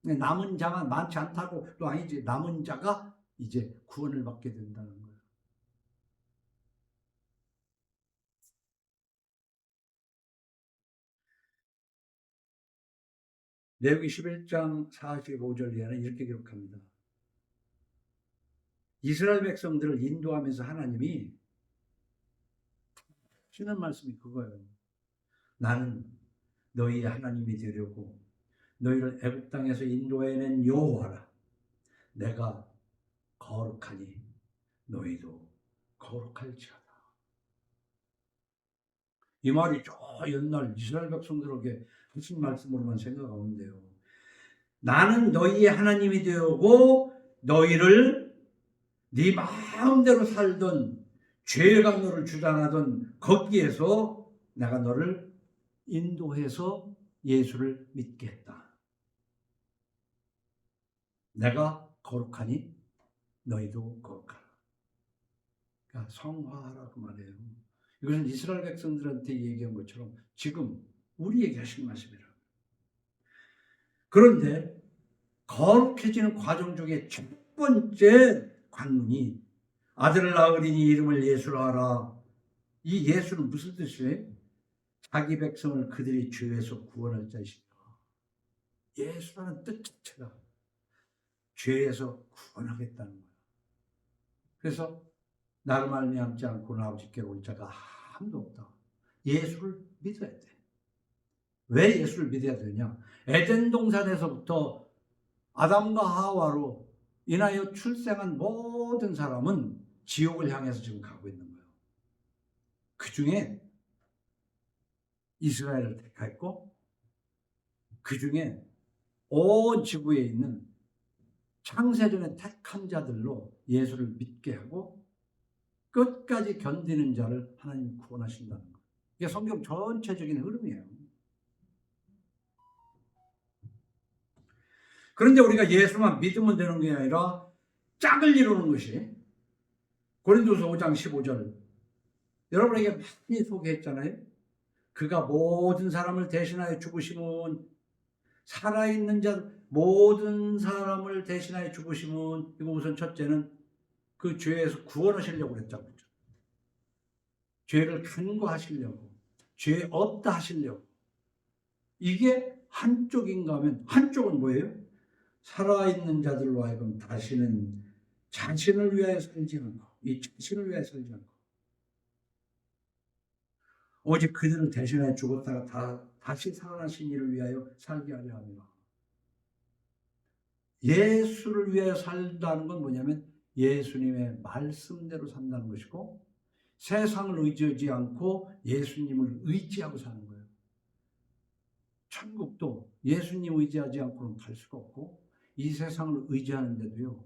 남은 자가 많지 않다고 또 아니지, 남은 자가 이제 구원을 받게 된다는 거예요. 레위기 11장 45절 이하는 이렇게 기록합니다. 이스라엘 백성들을 인도하면서 하나님이 하시는 말씀이 그거예요. 나는 너희 하나님이 되려고 너희를 애굽 땅에서 인도해낸 여호와라. 내가 거룩하니 너희도 거룩할지어다. 이 말이 저 옛날 이스라엘 백성들에게 하신 말씀으로만 생각하는데요. 나는 너희의 하나님이 되고 너희를 네 마음대로 살던 죄의 강로를 주장하던 거기에서 내가 너를 인도해서 예수를 믿게 했다. 내가 거룩하니 너희도 거룩하라. 그러니까 성화하라고 말해요. 이것은 이스라엘 백성들한테 얘기한 것처럼 지금 우리에게 하신 말씀이라. 그런데 거룩해지는 과정 중에 첫 번째 관문이 아들을 낳으리니 이름을 예수라 하라. 이 예수는 무슨 뜻이에요? 자기 백성을 그들의 죄에서 구원할 자이시다. 예수라는 뜻 자체가 죄에서 구원하겠다는 거예요. 그래서 나를 말미암지 않고는 아버지께로 올 자가 아무도 없다. 예수를 믿어야 돼. 왜 예수를 믿어야 되냐? 에덴 동산에서부터 아담과 하와로 인하여 출생한 모든 사람은 지옥을 향해서 지금 가고 있는 거예요. 그 중에 이스라엘을 택했고 그 중에 온 지구에 있는 창세전에 택한 자들로 예수를 믿게 하고 끝까지 견디는 자를 하나님이 구원하신다는 거예요. 이게 성경 전체적인 흐름이에요. 그런데 우리가 예수만 믿으면 되는 게 아니라 짝을 이루는 것이 고린도서 5장 15절 여러분에게 많이 소개했잖아요. 그가 모든 사람을 대신하여 죽으심은 살아있는 자 모든 사람을 대신하여 죽으심은 이거 우선 첫째는 그 죄에서 구원하시려고 그랬다고 그랬죠. 죄를 간과하시려고 죄 없다 하시려고. 이게 한쪽인가 하면 한쪽은 뭐예요? 살아있는 자들로 하여금 다시는 자신을 위하여 살지 않고 이 자신을 위하여 살지 않고 오직 그들을 대신하여 죽었다가 다시 살아나신 이를 위하여 살게 하려 합니다. 예수를 위하여 산다는 건 뭐냐면 예수님의 말씀대로 산다는 것이고 세상을 의지하지 않고 예수님을 의지하고 사는 거예요. 천국도 예수님 의지하지 않고는 갈 수가 없고 이 세상을 의지하는데도요.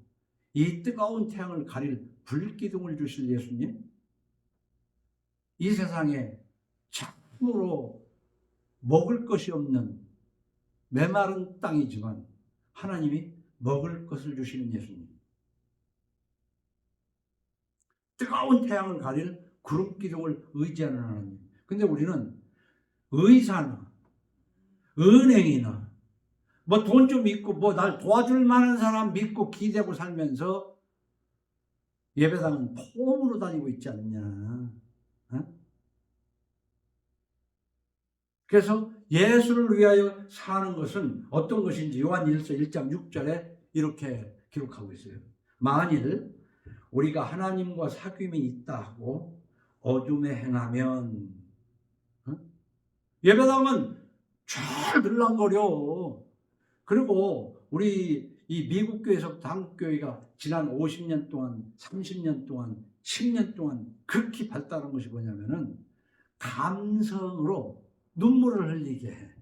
이 뜨거운 태양을 가릴 불기둥을 주실 예수님 이 세상에 참으로 먹을 것이 없는 메마른 땅이지만 하나님이 먹을 것을 주시는 예수님. 뜨거운 태양을 가릴 구름기둥을 의지하는 하나님. 근데 우리는 의사나 은행이나 뭐 돈 좀 있고 뭐 날 도와줄 만한 사람 믿고 기대고 살면서 예배당은 폼으로 다니고 있지 않냐. 어? 그래서 예수를 위하여 사는 것은 어떤 것인지 요한일서 1장 6절에 이렇게 기록하고 있어요. 만일 우리가 하나님과 사귐이 있다 하고 어둠에 행하면 예배당은 잘 들랑거려. 그리고 우리 이 미국 교회에서부터 한국 교회가 지난 50년 동안 30년 동안 10년 동안 극히 발달한 것이 뭐냐면은 감성으로 눈물을 흘리게 해.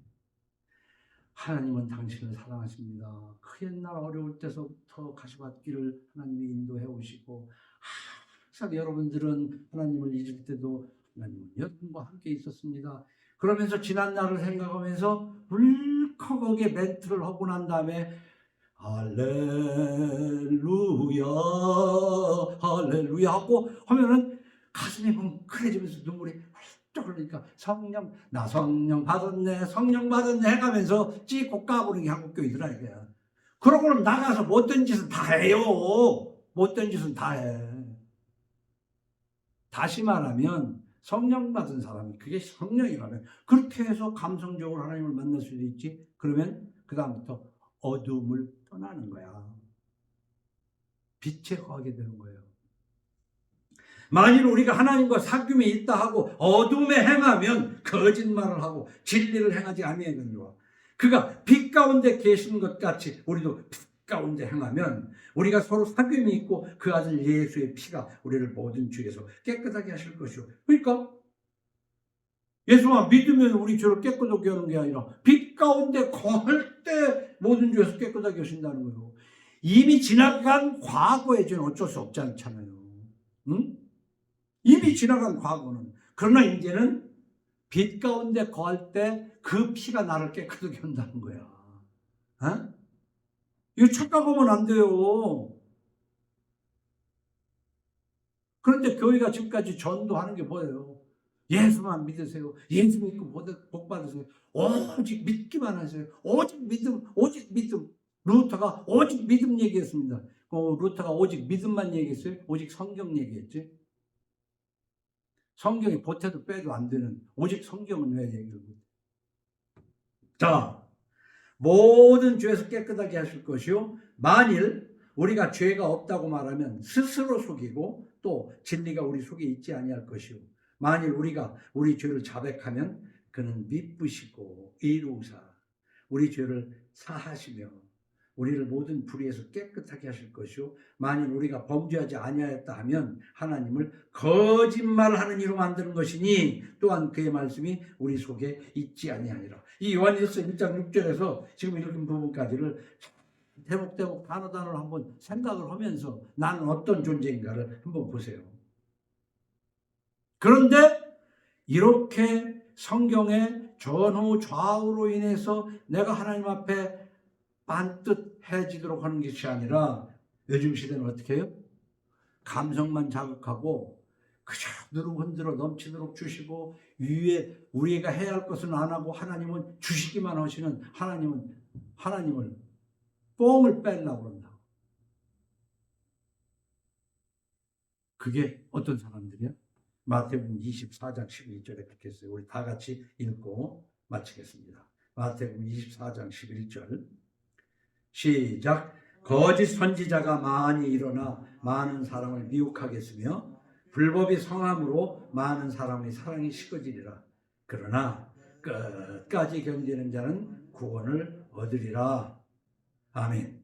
하나님은 당신을 사랑하십니다. 그 옛날 어려울 때서부터 가시밭길을 하나님이 인도해 오시고 항상 여러분들은 하나님을 잊을 때도 하나님은 여러분과 함께 있었습니다. 그러면서 지난 날을 생각하면서 울컥하게 멘트를 하고 난 다음에 할렐루야 할렐루야 하고 하면은 가슴이 뭉클해지면서 눈물이 훌쩍 흘리니까 성령 나 성령 받았네 성령 받았네 해가면서 찌고 까부르기 한국교회더라 이게. 그러고는 나가서 못된 짓은 다 해요. 못된 짓은 다 해. 다시 말하면 성령 받은 사람이 그게 성령이라면 그렇게 해서 감성적으로 하나님을 만날 수도 있지. 그러면 그 다음부터 어둠을 떠나는 거야. 빛에 거하게 되는 거예요. 만일 우리가 하나님과 사귐이 있다 하고 어둠에 행하면 거짓말을 하고 진리를 행하지 아니하거니와 그가 빛 가운데 계신 것 같이 우리도 빛 가운데 행하면 우리가 서로 사귐이 있고 그 아들 예수의 피가 우리를 모든 죄에서 깨끗하게 하실 것이요. 그러니까 예수만 믿으면 우리 죄를 깨끗하게 하는 게 아니라 빛 가운데 거할 때 모든 죄에서 깨끗하게 하신다는 거예요. 이미 지나간 과거의 죄는 어쩔 수 없지 않잖아요. 응? 이미 지나간 과거는. 그러나 이제는 빛 가운데 거할 때 그 피가 나를 깨끗하게 한다는 거야. 어? 이거 착각하면 안 돼요. 그런데 교회가 지금까지 전도하는 게 뭐예요? 예수만 믿으세요. 예수 믿고 복 받으세요. 오직 믿기만 하세요. 오직 믿음, 오직 믿음. 루터가 오직 믿음 얘기했습니다. 루터가 오직 믿음만 얘기했어요? 오직 성경 얘기했지? 성경이 보태도 빼도 안 되는 오직 성경은 왜 얘기를 못해? 자, 모든 죄에서 깨끗하게 하실 것이요. 만일 우리가 죄가 없다고 말하면 스스로 속이고 또 진리가 우리 속에 있지 아니할 것이요. 만일 우리가 우리 죄를 자백하면 그는 미쁘시고 이루사 우리 죄를 사하시며 우리를 모든 불의에서 깨끗하게 하실 것이요. 만일 우리가 범죄하지 아니하였다 하면 하나님을 거짓말하는 이로 만드는 것이니 또한 그의 말씀이 우리 속에 있지 아니하니라. 이 요한일서 1장 6절에서 지금 읽은 부분까지를 대목대목 단어단어로 한번 생각을 하면서 나는 어떤 존재인가를 한번 보세요. 그런데 이렇게 성경의 전후 좌우로 인해서 내가 하나님 앞에 반듯해지도록 하는 것이 아니라 요즘 시대는 어떻게 해요? 감성만 자극하고 그저 누르고 흔들어 넘치도록 주시고 위에 우리가 해야 할 것은 안 하고 하나님은 주시기만 하시는 하나님을 뽕을 빼려고 한다. 그게 어떤 사람들이야? 마태복음 24장 11절에 그렇게 했어요. 우리 다 같이 읽고 마치겠습니다. 마태복음 24장 11절 시작. 거짓 선지자가 많이 일어나 많은 사람을 미혹하겠으며 불법이 성함으로 많은 사람의 사랑이 식어지리라. 그러나 끝까지 견디는 자는 구원을 얻으리라. 아멘.